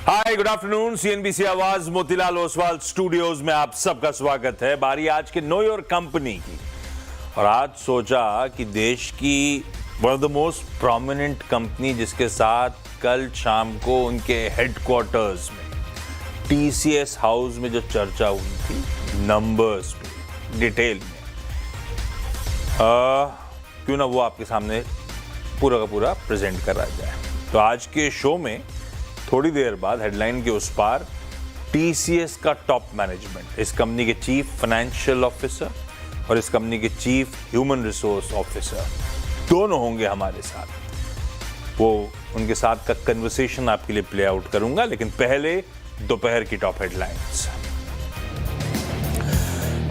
हाय, good afternoon. CNBC आवाज Motilal Oswal studios में आप सबका स्वागत है। बारी आज के नो योर कंपनी की, और आज सोचा कि देश की one of the most prominent company जिसके साथ कल शाम को उनके हेडक्वार्टर्स में टीसीएस हाउस में जो चर्चा हुई थी नंबर्स पे डिटेल में, क्यों ना वो आपके सामने पूरा का पूरा प्रेजेंट करा जाए। तो आज के शो में थोड़ी देर बाद हेडलाइन के उस पार टीसीएस का टॉप मैनेजमेंट, इस कंपनी के चीफ फाइनेंशियल ऑफिसर और इस कंपनी के चीफ ह्यूमन रिसोर्स ऑफिसर दोनों होंगे हमारे साथ। वो उनके साथ का कन्वर्सेशन आपके लिए प्ले आउट करूंगा, लेकिन पहले दोपहर की टॉप हेडलाइंस।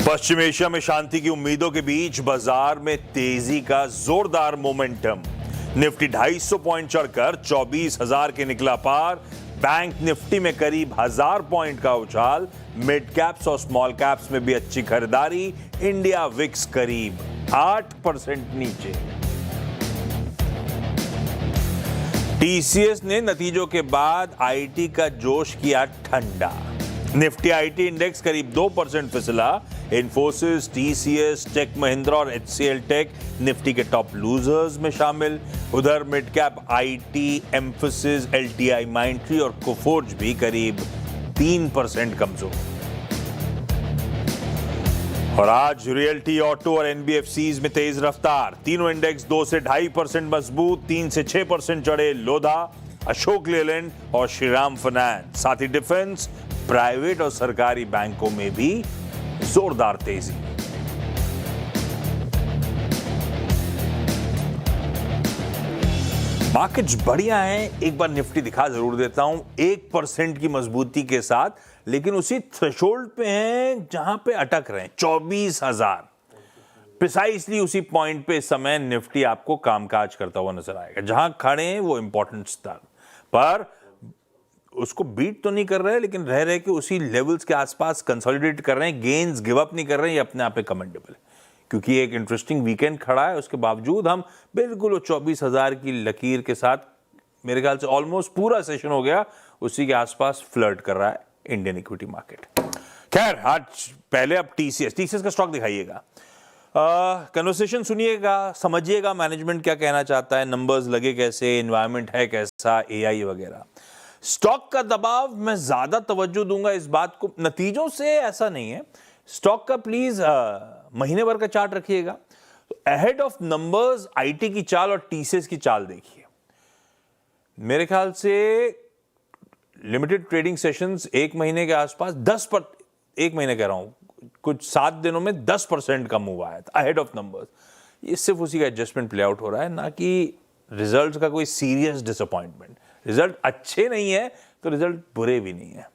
पश्चिम एशिया में शांति की उम्मीदों के बीच बाजार में तेजी का जोरदार मोमेंटम। निफ्टी 250 पॉइंट चढ़कर 24,000 के निकला पार। बैंक निफ्टी में करीब 1000 पॉइंट का उछाल। मिड कैप्स और स्मॉल कैप्स में भी अच्छी खरीदारी। इंडिया विक्स करीब 8% नीचे। टीसीएस ने नतीजों के बाद आईटी का जोश किया ठंडा। निफ्टी आईटी इंडेक्स करीब 2% फिसला। इन्फोसिस, टीसीएस, टेक महिंद्रा और एचसीएल टेक निफ्टी के टॉप लूजर्स में शामिल। उधर mid cap IT, emphasis, LTI माइंट्री और कोफोर्ज भी करीब 3% कमजोर। और आज रियल्टी, ऑटो और एनबीएफसीज में तेज रफ्तार। तीनों इंडेक्स 2 से 2.5% मजबूत, 3 से 6% चढ़े। लोधा, अशोक लेलैंड और श्रीराम फाइनेंस, साथ ही डिफेंस, प्राइवेट और सरकारी बैंकों में भी जोरदार तेजी। मार्केट्स बढ़िया हैं। एक बार निफ्टी दिखा जरूर देता हूं, 1% की मजबूती के साथ, लेकिन उसी थ्रेशोल्ड पे हैं जहां पे अटक रहे हैं 24,000। प्रिसाइसली उसी पॉइंट पे इस समय निफ्टी आपको कामकाज करता हुआ नजर आएगा। जहां खड़े हैं वो इंपॉर्टेंट स्थान पर, उसको बीट तो नहीं कर रहे, लेकिन रह रहे कि उसी लेवल्स के आसपास कंसोलिडेट कर रहे हैं। गेन्स गिव अप नहीं कर रहे हैं। ये अपने आप में कमेंडेबल है, क्योंकि एक इंटरेस्टिंग वीकेंड खड़ा है। उसके बावजूद हम बिल्कुल 24,000 की लकीर के साथ, मेरे ख्याल से ऑलमोस्ट पूरा सेशन हो गया उसी के आसपास फ्लर्ट कर रहा है इंडियन इक्विटी मार्केट। खैर, आज पहले अब टीसीएस का स्टॉक दिखाइएगा, कन्वर्सेशन सुनिएगा, समझिएगा मैनेजमेंट क्या कहना चाहता है, नंबर्स लगे कैसे, एनवायरमेंट है कैसा, एआई वगैरह। स्टॉक का दबाव मैं ज्यादा तवज्जो दूंगा इस बात को, नतीजों से ऐसा नहीं है। स्टॉक का प्लीज महीने भर का चार्ट रखिएगा। तो अहेड ऑफ नंबर्स आईटी की चाल और टीसीएस की चाल देखिए। मेरे ख्याल से लिमिटेड ट्रेडिंग सेशंस एक महीने के आसपास एक महीने कह रहा हूं, कुछ 7 दिनों में 10% का मूव आया था अहेड ऑफ नंबर्स। ये सिर्फ उसी का एडजस्टमेंट प्ले आउट हो रहा है, ना कि रिजल्ट का कोई सीरियस डिसअपॉइंटमेंट। रिजल्ट अच्छे नहीं है तो रिजल्ट बुरे भी नहीं है।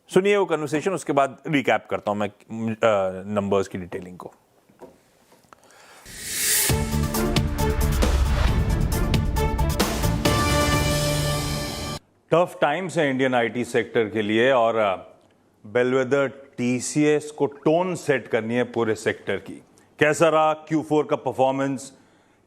सुनिए वो कन्वर्सेशन, उसके बाद रिकैप करता हूं मैं नंबर्स की डिटेलिंग को। टफ टाइम्स है इंडियन आईटी सेक्टर के लिए, और बेलवेदर टीसीएस को टोन सेट करनी है पूरे सेक्टर की। कैसा रहा Q4 का परफॉर्मेंस,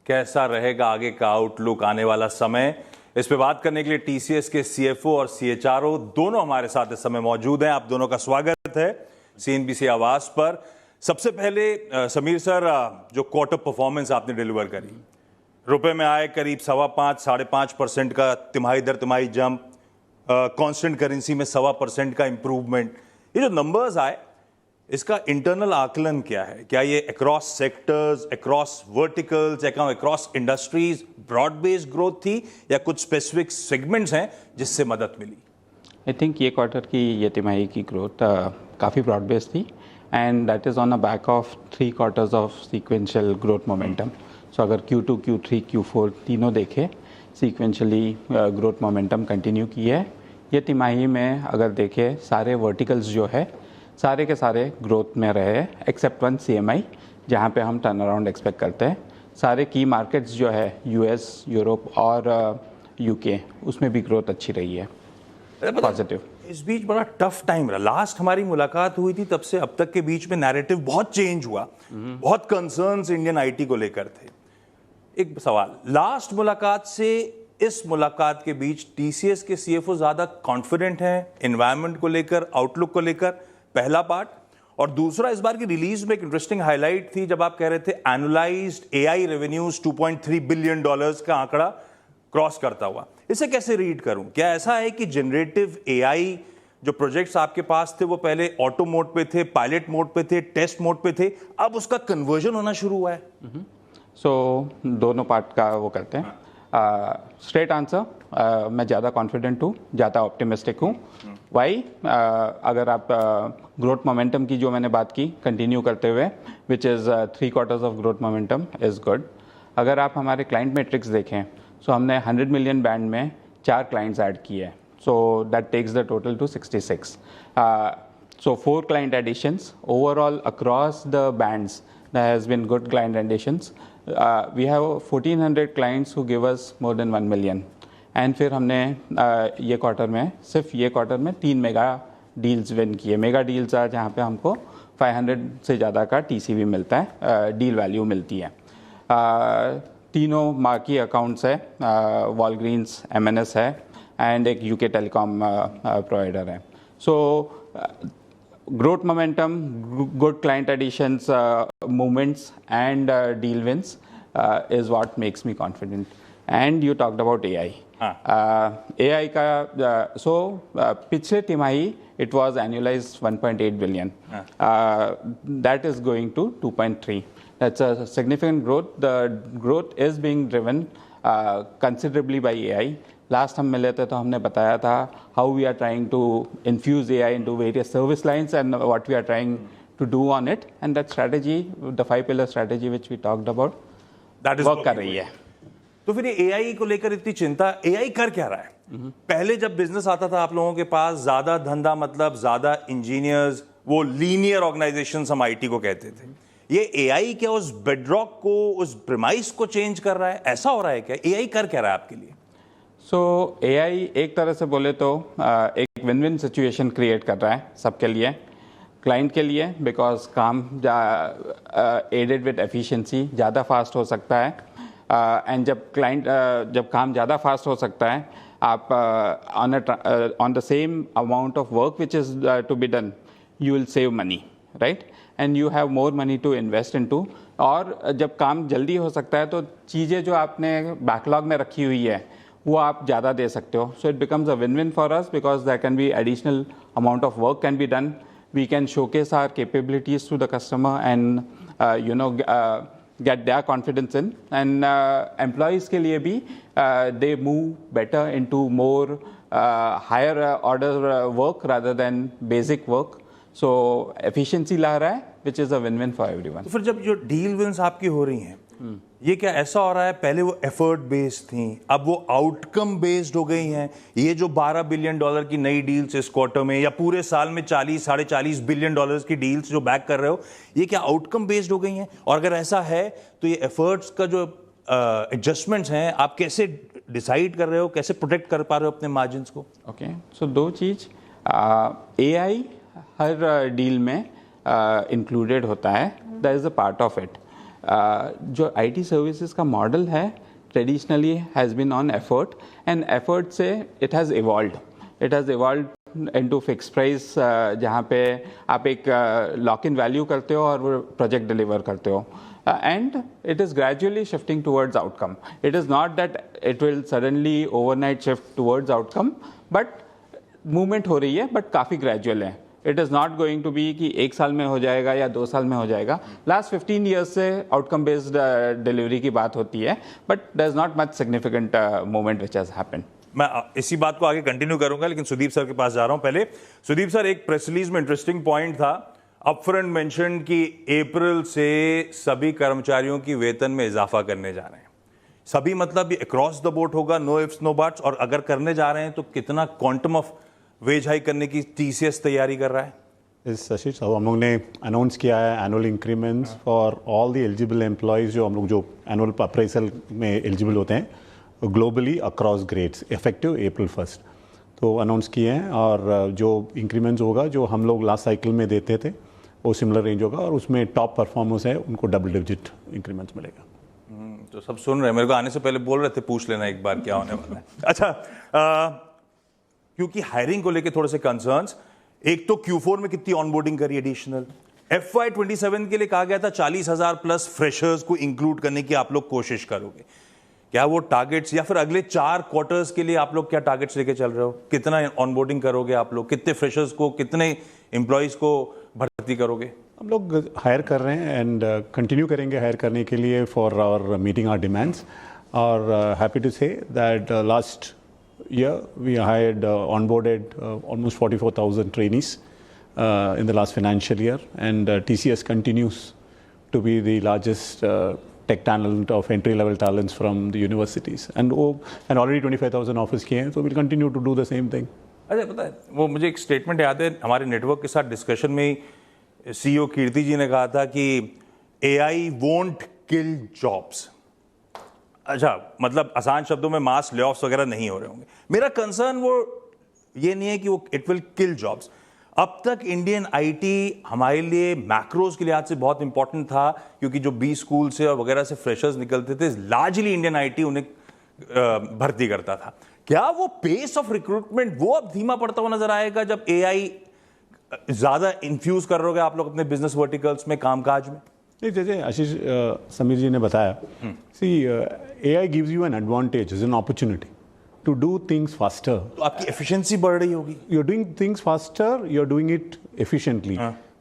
कैसा रहेगा आगे का आउटलुक, आने वाला समय, इस पे बात करने के लिए टीसीएस के सीएफओ और सीएचआरओ दोनों हमारे साथ इस समय मौजूद हैं। आप दोनों का स्वागत है सीएनबीसी आवाज पर। सबसे पहले समीर सर, जो क्वार्टर परफॉर्मेंस आपने डिलीवर करी, रुपए में आए करीब 5.5% का तिमाही दर तिमाही जंप, कांस्टेंट करेंसी में 1.25% का इंप्रूवमेंट। ये जो नंबर्स आए, इसका इंटरनल आकलन क्या है? क्या ये across sectors, across verticals, across industries broad based growth थी, या कुछ स्पेसिफिक सेगमेंट्स हैं जिससे मदद मिली? आई थिंक ये क्वार्टर की, ये तिमाही की ग्रोथ काफ़ी ब्रॉड बेस्ड थी, and that is on a back of 3 quarters of sequential growth momentum. So अगर Q2, Q3, Q4 तीनों देखें, सीक्वेंशियली ग्रोथ मोमेंटम कंटिन्यू की है। ये तिमाही में अगर देखें, सारे वर्टिकल्स जो है सारे के सारे ग्रोथ में रहे हैं, एक्सेप्ट वन CMI जहाँ पे हम टर्न अराउंड एक्सपेक्ट करते हैं। सारे की मार्केट्स जो है US, यूरोप और UK, उसमें भी ग्रोथ अच्छी रही है, पॉजिटिव। इस बीच बड़ा टफ टाइम रहा। लास्ट हमारी मुलाकात हुई थी, तब से अब तक के बीच में नैरेटिव बहुत चेंज हुआ, बहुत कंसर्न्स इंडियन आईटी को लेकर थे। एक सवाल, लास्ट मुलाकात से इस मुलाकात के बीच टीसीएस के सीएफओ ज्यादा कॉन्फिडेंट हैं एनवायरनमेंट को लेकर, आउटलुक को लेकर? पहला पार्ट। और दूसरा, इस बार की रिलीज में एक इंटरेस्टिंग हाईलाइट थी जब आप कह रहे थे एनुअलाइज्ड एआई रेवेन्यूज $2.3 बिलियन का आंकड़ा क्रॉस करता हुआ। इसे कैसे रीड करूं? क्या ऐसा है कि जनरेटिव एआई जो प्रोजेक्ट्स आपके पास थे वो पहले ऑटो मोड पे थे, पायलट मोड पे थे, टेस्ट मोड पे थे, अब उसका कन्वर्जन होना शुरू हुआ है? सो दोनों पार्ट का वो करते हैं। स्ट्रेट आंसर, मैं ज़्यादा कॉन्फिडेंट हूँ, ज़्यादा ऑप्टिमिस्टिक हूँ। वाई? अगर आप ग्रोथ मोमेंटम की जो मैंने बात की कंटिन्यू करते हुए, which is 3 quarters of growth momentum is good. अगर आप हमारे क्लाइंट मैट्रिक्स देखें, सो हमने 100 मिलियन बैंड में 4 क्लाइंट्स ऐड किए हैं, so that takes the total to 66. So 4 client additions overall across the bands. There has been good client additions. We have 1400 clients who give us more than 1 million. And फिर हमने ये quarter में, सिर्फ ये quarter में 3 mega deals win किए। Mega deals are जहाँ पे हमको 500 से ज़्यादा का TCV मिलता है, डील वैल्यू मिलती है। तीनों मार्की अकाउंट्स है, वॉलग्रीन्स, M&S है एंड एक यूके टेलीकॉम प्रोवाइडर है। So growth momentum, good client additions, movements and deal wins is what makes me confident. And you talked about AI. AI का पिछले तिमाही it was annualised 1.8 billion, that is going to 2.3. That's a significant growth. The growth is being driven considerably by AI. Last हम मिले थे तो हमने बताया था how we are trying to infuse AI into various service lines and what we are trying to do on it. And that strategy, the 5-pillar strategy which we talked about, that is work कर रही है। तो फिर ये AI को लेकर इतनी चिंता, AI कर क्या रहा है? पहले जब बिजनेस आता था आप लोगों के पास, ज्यादा धंधा मतलब ज्यादा इंजीनियर्स, वो लीनियर ऑर्गेनाइजेशंस हम आईटी को कहते थे। ये AI क्या उस बेडरॉक को, उस प्रेमाइस को चेंज कर रहा है? ऐसा हो रहा है क्या? AI कर क्या रहा है आपके लिए? AI एक तरह से बोले तो एक विन विन सिचुएशन क्रिएट कर रहा है सबके लिए। क्लाइंट के लिए बिकॉज काम एडेड विद एफिशिएंसी ज़्यादा फास्ट हो सकता है, एंड जब काम ज़्यादा फास्ट हो सकता है, आप on the same amount of work which is to be done, you will save money, right, and you have more money to invest into. और जब काम जल्दी हो सकता है तो चीज़ें जो आपने बैकलॉग में रखी हुई है वो आप ज़्यादा दे सकते हो। So it becomes a win win for us because there can be additional amount of work can be done, we can showcase our capabilities to the customer and get their confidence in, and employees के लिए भी they move better into more higher order work rather than basic work. So efficiency ला रहा है which is a win win for everyone. तो फिर जब जो डील विंस आपकी हो रही हैं, ये क्या ऐसा हो रहा है, पहले वो एफर्ट बेस्ड थी, अब वो आउटकम बेस्ड हो गई हैं? ये जो $12 बिलियन की नई डील्स इस क्वार्टर में या पूरे साल में 40-40 बिलियन की डील्स जो बैक कर रहे हो, ये क्या आउटकम बेस्ड हो गई हैं? और अगर ऐसा है तो ये एफर्ट्स का जो एडजस्टमेंट्स हैं, आप कैसे डिसाइड कर रहे हो, कैसे प्रोटेक्ट कर पा रहे हो अपने मार्जिन्स को? ओके, सो दो चीज़, AI हर डील में इंक्लूडेड होता है, that is a part of it. जो IT सर्विसेज का मॉडल है traditionally has been on effort, and effort से it has evolve into fix price, जहाँ पे आप एक लॉक इन वैल्यू करते हो और वो प्रोजेक्ट डिलीवर करते हो, and it is gradually shifting towards outcome. It is not that it will suddenly overnight shift towards outcome, but movement हो रही है, but काफ़ी gradual है। It is not going to be कि 1 साल में हो जाएगा या 2 साल में हो जाएगा। Last 15 years से outcome based delivery की बात होती है, but there is not much significant movement which has happened. मैं इसी बात को आगे कंटिन्यू करूंगा, लेकिन सुदीप सर के पास जा रहा हूं। पहले सुदीप सर, एक प्रेस रिलीज में इंटरेस्टिंग पॉइंट था, अपफ्रंट मेंशन कि अप्रैल से सभी कर्मचारियों की वेतन में इजाफा करने जा रहे हैं। सभी मतलब अक्रॉस द बोर्ड होगा, नो इफ्स नो बट्स, और अगर करने जा रहे हैं तो कितना क्वांटम ऑफ वेज हाइक करने की TCS तैयारी कर रहा है? शशि साहब, हम लोग ने अनाउंस किया है annual increments for all the eligible employees जो हम लोग जो एनुअल अप्रेजल में एलिजिबल होते हैं globally across grades, effective April 1 तो अनाउंस किए हैं। और जो इंक्रीमेंट्स होगा जो हम लोग लास्ट साइकिल में देते थे वो सिमिलर रेंज होगा, और उसमें टॉप परफॉर्मर्स है उनको डबल डिजिट इंक्रीमेंट्स मिलेगा। तो सब सुन रहे हैं, मेरे को आने से पहले बोल रहे थे पूछ लेना एक बार क्या होने वाला है। अच्छा, क्योंकि हायरिंग को लेके थोड़े से कंसर्न्स, एक तो Q4 में कितनी ऑनबोर्डिंग करी एडिशनल, FY27 के लिए कहा गया था 40,000 प्लस फ्रेशर्स को इंक्लूड करने की आप लोग कोशिश करोगे, क्या वो टारगेट्स या फिर अगले 4 क्वार्टर्स के लिए आप लोग क्या टारगेट्स लेके चल रहे हो, कितना ऑनबोर्डिंग करोगे आप लोग, कितने फ्रेशर्स को, कितने एम्प्लॉयज को भर्ती करोगे? हम लोग हायर कर रहे हैं एंड कंटिन्यू करेंगे हायर करने के लिए for our meeting our demands, और happy to say that last year we hired onboarded almost 44,000 trainees in the last financial year, and TCS continues to be the largest tech talent of entry level talents from the universities, and already 25,000 offers किए हैं, so we'll continue to do the same thing. अच्छा, पता है वो मुझे एक statement याद है हमारे नेटवर्क के साथ डिस्कशन में CEO कीर्ति जी ने कहा था कि AI won't kill jobs। अच्छा, मतलब आसान शब्दों में मास लेऑफ्स वगैरह नहीं हो रहे होंगे। मेरा कंसर्न वो ये नहीं है कि वो इट विल किल जॉब्स। अब तक इंडियन आईटी हमारे लिए मैक्रोज के लिहाज से बहुत इंपॉर्टेंट था, क्योंकि जो बी स्कूल से और वगैरह से फ्रेशर्स निकलते थे, लार्जली इंडियन आईटी उन्हें भर्ती करता था। क्या वो पेस ऑफ रिक्रूटमेंट वो अब धीमा पड़ता हुआ नजर आएगा जब एआई ज्यादा इन्फ्यूज कर रहे हो आप लोग अपने बिजनेस वर्टिकल्स में, कामकाज में? नहीं, जैसे आशीष समीर जी ने बताया, सी AI gives you an advantage, is an opportunity to do things faster. तो आपकी एफिशिएंसी बढ़ रही होगी। You're doing things faster, you're doing it efficiently.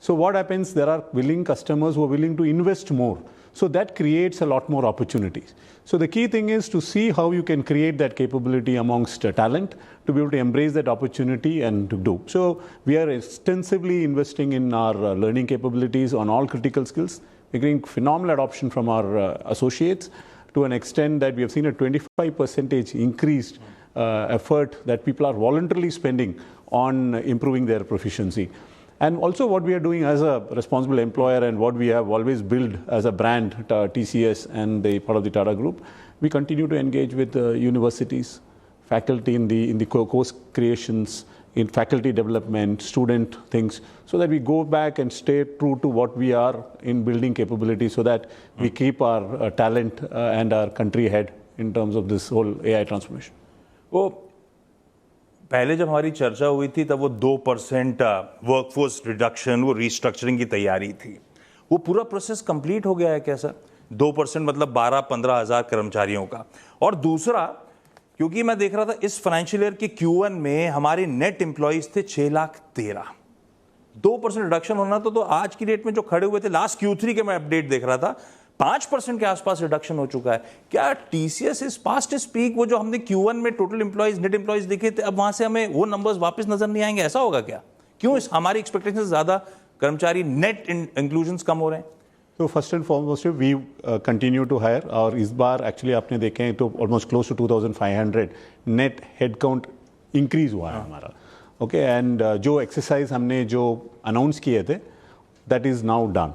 So what happens, there are willing customers who are willing to invest more. So that creates a lot more opportunities. So the key thing is to see how you can create that capability amongst talent to be able to embrace that opportunity and to do. So we are extensively investing in our learning capabilities on all critical skills. We're getting phenomenal adoption from our associates, to an extent that we have seen a 25% increased effort that people are voluntarily spending on improving their proficiency. And also what we are doing as a responsible employer, and what we have always built as a brand, TCS and the part of the Tata Group, we continue to engage with universities, faculty in the course creations, in faculty development, student things, so that we go back and stay true to what we are in building capability, so that we keep our talent and our country ahead in terms of this whole AI transformation. वो पहले जब हमारी चर्चा हुई थी तब वो 2% workforce reduction, वो रीस्ट्रक्चरिंग की तैयारी थी, वो पूरा प्रोसेस कंप्लीट हो गया है क्या सर? 2% मतलब 12-15 हज़ार कर्मचारियों का। और दूसरा, क्योंकि मैं देख रहा था इस फाइनेंशियल ईयर के Q1 में हमारे नेट एम्प्लॉइज थे 6,13,000। 2% रिडक्शन होना तो आज की डेट में जो खड़े हुए थे, लास्ट Q3 के मैं अपडेट देख रहा था, 5% के आसपास रिडक्शन हो चुका है। क्या TCS is past is peak? वो जो हमने Q1 में टोटल एम्प्लॉइज, नेट एम्प्लॉइज देखे थे, अब वहां से हमें वो नंबर्स वापस नजर नहीं आएंगे, ऐसा होगा क्या? क्यों इस हमारी एक्सपेक्टेशन से ज्यादा कर्मचारी नेट इंक्लूजन्स कम हो रहे हैं? तो first and foremost we continue to hire, और इस बार एक्चुअली आपने देखें तो almost close to 2,500 net headcount increase हुआ है हमारा। ओके, एंड जो एक्सरसाइज हमने जो अनाउंस किए थे, that is now done.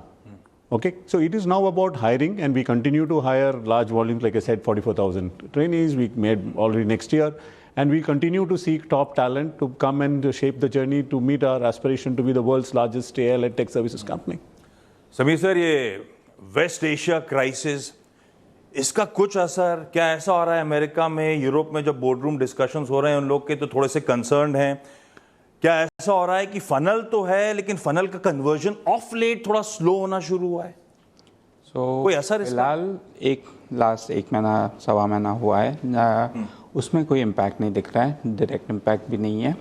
Okay, so it is now about hiring, and we continue to hire large volumes, like I said, 44,000 trainees we made already next year, and we continue to seek top talent to come and shape the journey to meet our aspiration to be the world's largest AI-led tech services company. Sameer sir, ये waste Asia crisis, इसका कुछ असर क्या ऐसा हो रहा है America में, यूरोप में जब बोर्डरूम डिस्कशंस हो रहे हैं उन लोग के तो थोड़े से कंसर्न हैं? क्या ऐसा हो रहा है कि फनल तो है लेकिन फनल का कन्वर्जन ऑफ लेट थोड़ा स्लो होना शुरू हुआ है? कोई असर इसका? फिलहाल लास्ट 1 महीना, सवा महीना हुआ है, उसमें कोई इम्पैक्ट नहीं दिख रहा है, डायरेक्ट इम्पैक्ट भी नहीं है।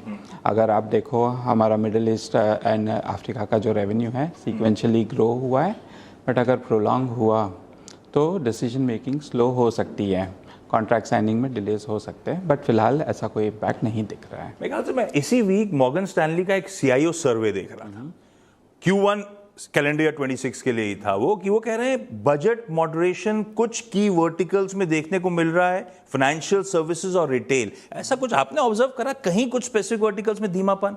अगर आप देखो, हमारा मिडिल ईस्ट एंड अफ्रीका का जो रेवेन्यू है सीक्वेंशियली ग्रो हुआ है, बट अगर प्रोलॉन्ग हुआ तो डिसीजन मेकिंग स्लो हो सकती है, कॉन्ट्रैक्ट साइनिंग में डिलेज हो सकते हैं, बट फिलहाल ऐसा कोई इम्पैक्ट नहीं दिख रहा है। मेरे ख्याल से मैं इसी वीक मॉर्गन स्टैनली का एक CIO सर्वे देख रहा था, Q1 कैलेंडर ईयर 26 के लिए ही था वो, कि वो कह रहे हैं बजट मॉडरेशन कुछ की वर्टिकल्स में देखने को मिल रहा है, फाइनेंशियल सर्विसेज और रिटेल। ऐसा कुछ आपने ऑब्जर्व करा कहीं, कुछ स्पेसिफिक वर्टिकल्स में धीमापन?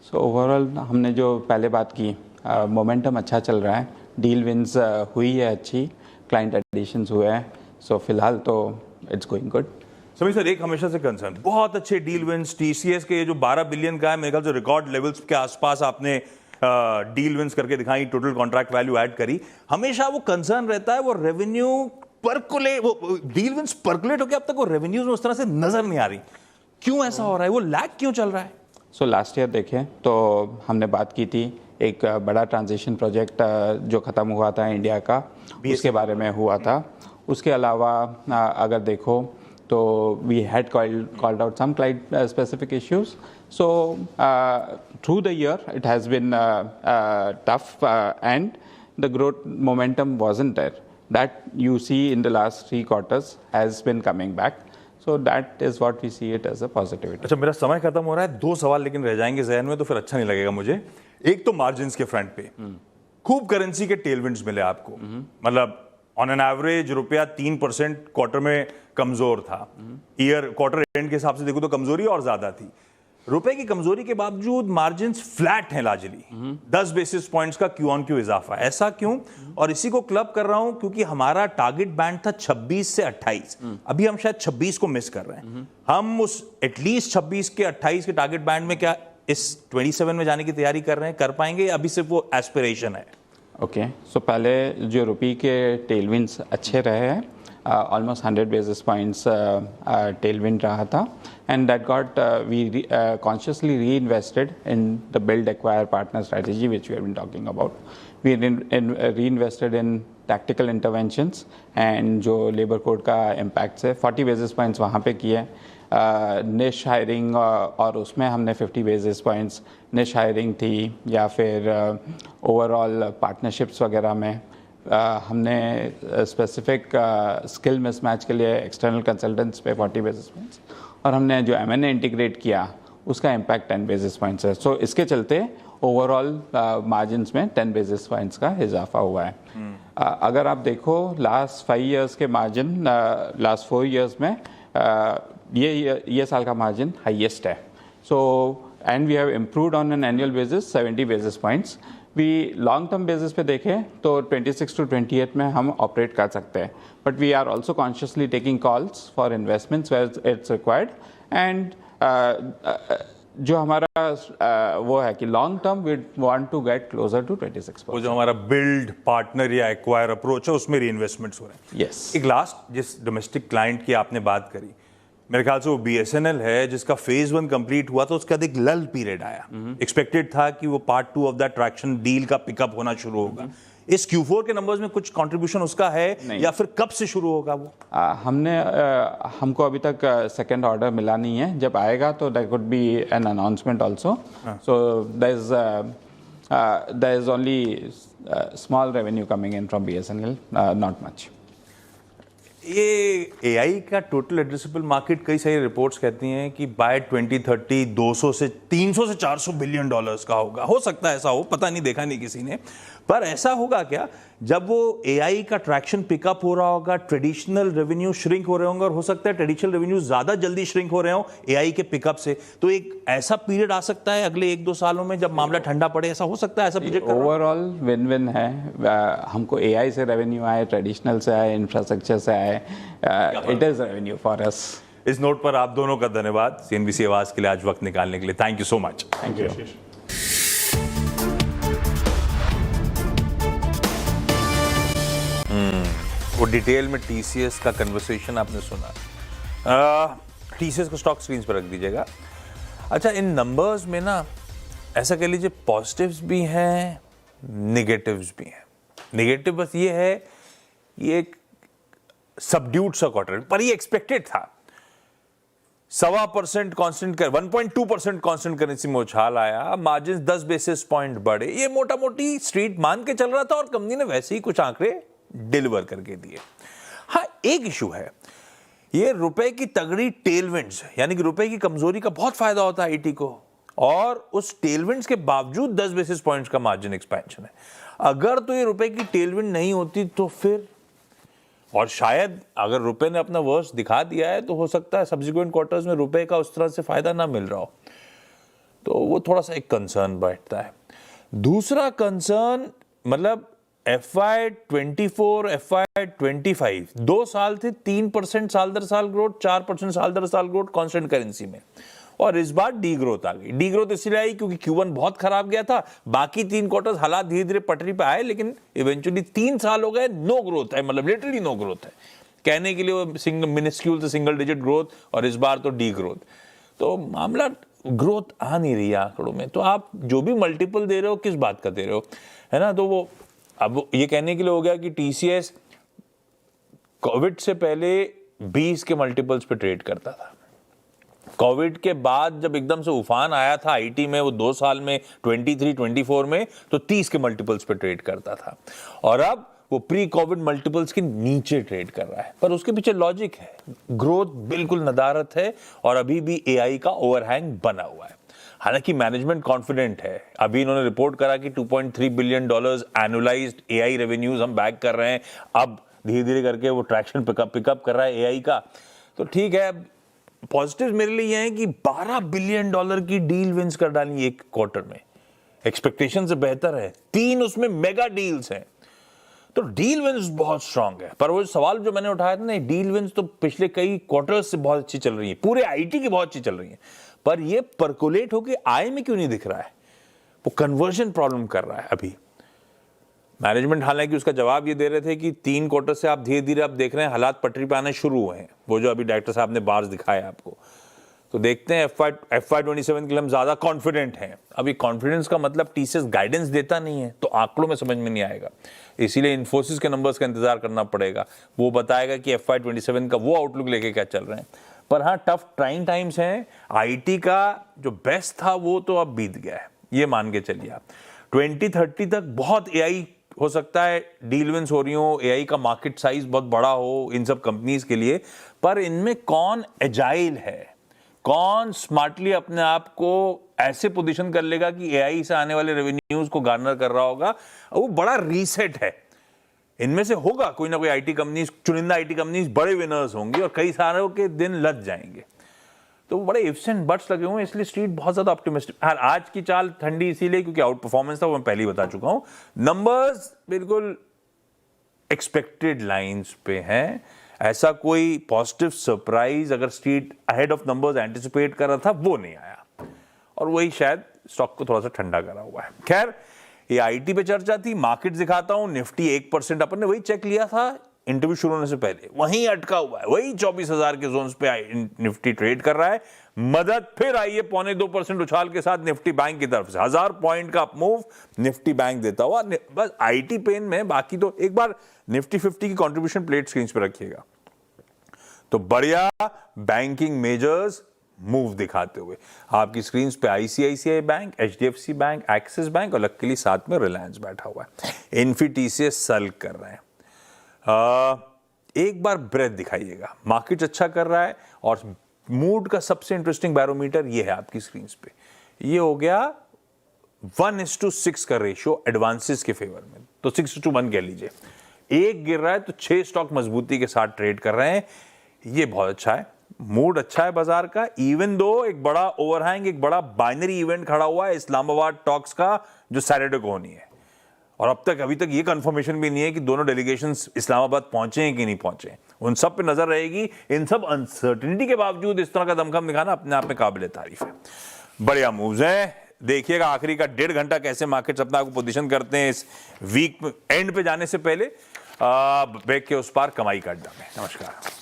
सो ओवरऑल हमने जो पहले बात की, मोमेंटम अच्छा चल रहा है, डील विंस हुई है अच्छी, क्लाइंट एडिशंस हुए हैं, सो फिलहाल तो it's going good. Sameer sir, एक हमेशा से कंसर्न, बहुत अच्छे डील विंस, TCS के ये जो 12 बिलियन का है, मेरे ख्याल से रिकॉर्ड लेवल्स के आसपास आपने डील विंस करके दिखाई, टोटल कॉन्ट्रैक्ट वैल्यू ऐड करी। हमेशा वो कंसर्न रहता है वो रेवेन्यू परकुलेट, वो डील विंस परकुलेट होकर अब तक वो रेवेन्यूज में उस तरह से नजर नहीं आ रही, क्यों ऐसा हो रहा है, वो लैग क्यों चल रहा है? सो लास्ट ईयर देखें तो हमने बात की थी एक बड़ा ट्रांजिशन प्रोजेक्ट जो ख़त्म हुआ था इंडिया का, उसके बारे में हुआ था। उसके अलावा अगर देखो तो we had called out some client specific issues. So through the year it has been tough and the growth momentum wasn't there that you see in the last 3 quarters has been coming back. So that is what we see it as a positivity. अच्छा, मेरा समय खत्म हो रहा है, 2 सवाल लेकिन रह जाएंगे जहन में, तो फिर अच्छा नहीं लगेगा मुझे। एक तो मार्जिन्स के फ्रंट पे खूब करेंसी के टेलविंड्स मिले आपको, मतलब ऑन एन एवरेज रुपया 3% क्वार्टर में कमजोर था, ईयर क्वार्टर एंड के हिसाब से देखो तो कमजोरी और ज्यादा थी। रुपए की कमजोरी के बावजूद मार्जिन्स फ्लैट हैं लार्जली, 10 बेसिस पॉइंट्स का क्यू ऑन क्यू इजाफा। ऐसा क्यों? और इसी को क्लब कर रहा हूं क्योंकि हमारा टारगेट बैंड था 26 से 28, अभी हम शायद 26 को मिस कर रहे हैं। हम उस एटलीस्ट 26 के 28 के टारगेट बैंड में क्या इस 27 में जाने की तैयारी कर रहे हैं, कर पाएंगे, अभी सिर्फ वो एस्पिरेशन है? ओके, सो पहले जो रुपये के टेलविंड्स अच्छे रहे हैं, almost 100 basis points tailwind रहा था, and that got we consciously reinvested in the build acquire partner strategy which we have been talking about. We reinvested in tactical interventions and जो labor code का impact है 40 basis points वहाँ पे किए, niche hiring और उसमें हमने 50 basis points niche hiring थी, या फिर overall partnerships वगैरह में हमने स्पेसिफिक स्किल मिसमैच के लिए एक्सटर्नल कंसल्टेंट्स पे 40 बेसिस पॉइंट्स, और हमने जो M&A इंटीग्रेट किया उसका इम्पैक्ट 10 बेसिस पॉइंट्स है। सो इसके चलते ओवरऑल मार्जिन्स में 10 बेसिस पॉइंट्स का इजाफा हुआ है। अगर आप देखो लास्ट 5 इयर्स के मार्जिन, लास्ट 4 इयर्स में ये साल का मार्जिन हाईएस्ट है। So and we have improved on an annual basis 70 basis points. We long term basis पे देखें तो 26 to 28 में हम ऑपरेट कर सकते हैं, but we are also consciously taking calls for investments where it's required, and जो हमारा वो है कि long term we want to get closer to 26%। वो जो हमारा बिल्ड पार्टनर या एक्वायर अप्रोच है उसमें रीइन्वेस्टमेंट्स हो रहे हैं। यस। एक लास्ट, जिस डोमेस्टिक क्लाइंट की आपने बात करी, मेरे ख्याल से वो BSNL है जिसका फेज 1 कंप्लीट हुआ तो उसके बाद एक लल पीरियड आया। एक्सपेक्टेड था कि वो part 2 of that traction deal का पिकअप होना शुरू होगा। इस Q4 के नंबर्स में कुछ कंट्रीब्यूशन उसका है या फिर कब से शुरू होगा वो? हमको अभी तक सेकंड ऑर्डर मिला नहीं है, जब आएगा तो that could be an announcement also. So there is only small revenue coming in from BSNL, not much. ये AI का टोटल एड्रेसेबल मार्केट, कई सारी रिपोर्ट्स कहती हैं कि बाय 2030 200 से 300 से 400 बिलियन डॉलर्स का होगा। हो सकता है ऐसा हो, पता नहीं, देखा नहीं किसी ने, पर ऐसा होगा क्या जब वो AI का ट्रैक्शन पिकअप हो रहा होगा, ट्रेडिशनल रेवेन्यू श्रिंक हो रहे होंगे, और हो सकता है ट्रेडिशनल रेवेन्यू ज्यादा जल्दी श्रिंक हो रहे हो AI के पिकअप से, तो एक ऐसा पीरियड आ सकता है अगले 1-2 सालों में जब मामला ठंडा पड़े, ऐसा हो सकता है, ऐसा प्रोजेक्ट ओवरऑल विन विन है। हमको AI से रेवेन्यू आए, ट्रेडिशनल से आए, इंफ्रास्ट्रक्चर से आए, it is revenue for us. इस नोट पर आप दोनों का धन्यवाद CNBC आवाज के लिए आज वक्त निकालने के लिए। Thank you so much. Thank you. वो डिटेल में TCS का कन्वर्सेशन आपने सुना, TCS को स्टॉक स्क्रीन पर रख दीजिएगा। अच्छा, इन नंबर्स में ना ऐसा कह लीजिए पॉजिटिव्स भी हैं, नेगेटिव्स भी हैं। नेगेटिव बस ये है, ये एक सबड्यूड सा क्वार्टर, पर ये एक्सपेक्टेड था। 1.25% कांस्टेंट कर 1.2% कांस्टेंट करेंसी में उछाल आया, मार्जिन 10 बेसिस पॉइंट बढ़े, ये मोटा मोटी स्ट्रीट मान के चल रहा था और कंपनी ने वैसे ही कुछ आंकड़े डिलीवर करके दिए। हाँ, एक इशू है, ये रुपए की तगड़ी टेलविंड्स, यानी कि रुपए की कमजोरी का बहुत फायदा होता है आईटी को, और उस टेलविंड्स के बावजूद 10 बेसिस पॉइंट्स का मार्जिन एक्सपेंशन है। अगर तो ये रुपए की टेलविंड नहीं होती तो फिर, और शायद अगर रुपए ने अपना वर्स्ट दिखा दिया है तो हो सकता है सब्सिक्वेंट क्वार्टर्स में रुपए का उस तरह से फायदा ना मिल रहा हो, तो वो थोड़ा सा एक कंसर्न बैठता है। दूसरा कंसर्न, मतलब FY24 FY25 2 साल थे 3% साल दर साल ग्रोथ, 4% साल दर साल ग्रोथ कांस्टेंट करेंसी में, और इस बार डी ग्रोथ आ गई। डी ग्रोथ इसलिए आई क्योंकि Q1 बहुत खराब गया था, बाकी 3 क्वार्टर्स हालात धीरे धीरे पटरी पे आए, लेकिन इवेंचुअली 3 साल हो गए नो ग्रोथ है, मतलब लिटरली नो ग्रोथ है। कहने के लिए वो मिनिस्क्यूल से सिंगल डिजिट ग्रोथ, और इस बार तो डी ग्रोथ। तो मामला ग्रोथ आ नहीं रही है आंकड़ों में। तो आप जो भी मल्टीपल दे रहे हो किस बात का दे रहे हो, है ना। तो वो अब ये कहने के लिए हो गया कि TCS कोविड से पहले 20 के मल्टीपल्स पे ट्रेड करता था। कोविड के बाद जब एकदम से उफान आया था आईटी में, वो 2 साल में 23-24 में, तो 30 के मल्टीपल्स पे ट्रेड करता था, और अब वो प्री कोविड मल्टीपल्स के नीचे ट्रेड कर रहा है। पर उसके पीछे लॉजिक है, ग्रोथ बिल्कुल नदारत है, और अभी भी एआई का ओवरहैंग बना हुआ है। हालांकि मैनेजमेंट कॉन्फिडेंट है। अभी इन्होंने रिपोर्ट करा कि $2.3 बिलियन एनुअलाइज्ड एआई रेवेन्यूज हम बैक कर रहे हैं। अब धीरे धीरे करके वो ट्रैक्शन पिकअप कर रहा है एआई का। तो ठीक है, पॉजिटिव मेरे लिए ये है कि $12 बिलियन की डील विंस कर डाली एक क्वार्टर में, एक्सपेक्टेशन से बेहतर है। 3 उसमें मेगा डील्स हैं, तो डील विंस बहुत स्ट्रांग है। पर वो सवाल जो मैंने उठाया था ना, डील विंस तो पिछले कई क्वार्टर्स से बहुत अच्छी चल रही है, पूरे आईटी की बहुत अच्छी चल रही है, पर ये परकोलेट होके आय में क्यों नहीं दिख रहा है? वो कन्वर्जन प्रॉब्लम कर रहा है अभी। मैनेजमेंट हालांकि उसका जवाब ये दे रहे थे कि 3 क्वार्टर से आप धीरे धीरे आप देख रहे हैं हालात पटरी पे आने शुरू हुए हैं, वो जो अभी डायरेक्टर साहब ने बार्स दिखाया आपको। तो देखते हैं FY27 के लिए हम ज्यादा कॉन्फिडेंट हैं। अभी कॉन्फिडेंस का मतलब TCS गाइडेंस देता नहीं है, तो आंकड़ों में समझ में नहीं आएगा, इसीलिए इन्फोसिस के नंबर्स का इंतजार करना पड़ेगा। वो बताएगा कि FY27 का वो आउटलुक लेके क्या चल रहे हैं। पर हाँ, टफ ट्राइंग टाइम्स हैं। आईटी का जो बेस्ट था वो तो अब बीत गया है, ये मान के चलिए आप। 2030 तक बहुत एआई हो सकता है डील विंस हो रही हो, एआई का मार्केट साइज बहुत बड़ा हो इन सब कंपनीज के लिए, पर इनमें कौन एजाइल है, कौन स्मार्टली अपने आप को ऐसे पोजीशन कर लेगा कि एआई से आने वाले रेवेन्यूज को गार्नर कर रहा होगा। वो बड़ा रीसेट है। इनमें से होगा कोई ना कोई आईटी कंपनीज, चुनिंदा आईटी कंपनीज बड़े विनर्स होंगी, और कई सारों के दिन लग जाएंगे। तो बड़े इफ्स एंड बट्स लगे हुए हैं, इसलिए स्ट्रीट बहुत ज्यादा ऑप्टिमिस्टिक। आज की चाल ठंडी इसीलिए क्योंकि आउट परफॉर्मेंस था, वो मैं पहले ही बता चुका हूं। नंबर्स बिल्कुल एक्सपेक्टेड लाइंस पे हैं। ऐसा कोई पॉजिटिव सरप्राइज अगर street ahead of numbers anticipate कर रहा था वो नहीं आया, और वही शायद स्टॉक को थोड़ा सा ठंडा करा हुआ है। खैर, ये आईटी पे चर्चा थी। मार्केट दिखाता हूं, निफ्टी 1%, अपन ने वही चेक लिया था इंटरव्यू शुरू होने से पहले, वहीं अटका हुआ है, वही 24,000 के जोन्स पे निफ्टी ट्रेड कर रहा है। मदद फिर आई है 0.25% उछाल के साथ निफ्टी बैंक की तरफ से, 1000 पॉइंट का अपमूव निफ्टी बैंक देता हुआ। बस आईटी पेन में, बाकी तो एक बार निफ्टी 50 की कंट्रीब्यूशन प्लेट स्क्रीन पे रखिएगा, तो बढ़िया बैंकिंग मेजर्स मूव दिखाते हुए आपकी स्क्रीन पे ICICI bank, HDFC bank, axis bank, और लकीली साथ में रिलायंस बैठा हुआ है। इन्फी TCS सल्क कर रहे हैं। एक बार ब्रेथ दिखाइएगा, मार्केट अच्छा कर रहा है, और मूड का सबसे इंटरेस्टिंग बैरोमीटर ये है आपकी स्क्रीन पे। ये हो गया 1:6 का रेशियो एडवांसेस के फेवर में, तो 6:1 कह लीजिए। एक गिर रहा है तो 6 स्टॉक मजबूती के साथ ट्रेड कर रहे हैं। ये बहुत अच्छा है, मूड अच्छा है बाजार का। इवन दो एक बड़ा ओवरहैंग, एक बड़ा बाइनरी इवेंट खड़ा हुआ है इस्लामाबाद टॉक्स का, जो सैटरडे को होनी है, और अभी तक ये कंफर्मेशन भी नहीं है कि दोनों डेलीगेशंस इस्लामाबाद पहुंचे हैं कि नहीं पहुंचे। उन सब पे नजर रहेगी। इन सब अनसर्टेनिटी के बावजूद इस तरह का दमखम दिखाना अपने आप में काबिल तारीफ है। बढ़िया मूव्स हैं। देखिएगा आखिरी का 1.5 घंटा कैसे मार्केट्स अपने आप को पोजीशन करते हैं इस वीक एंड पे जाने से पहले। ब्रेक के उस पार कमाई का अड्डा में। नमस्कार।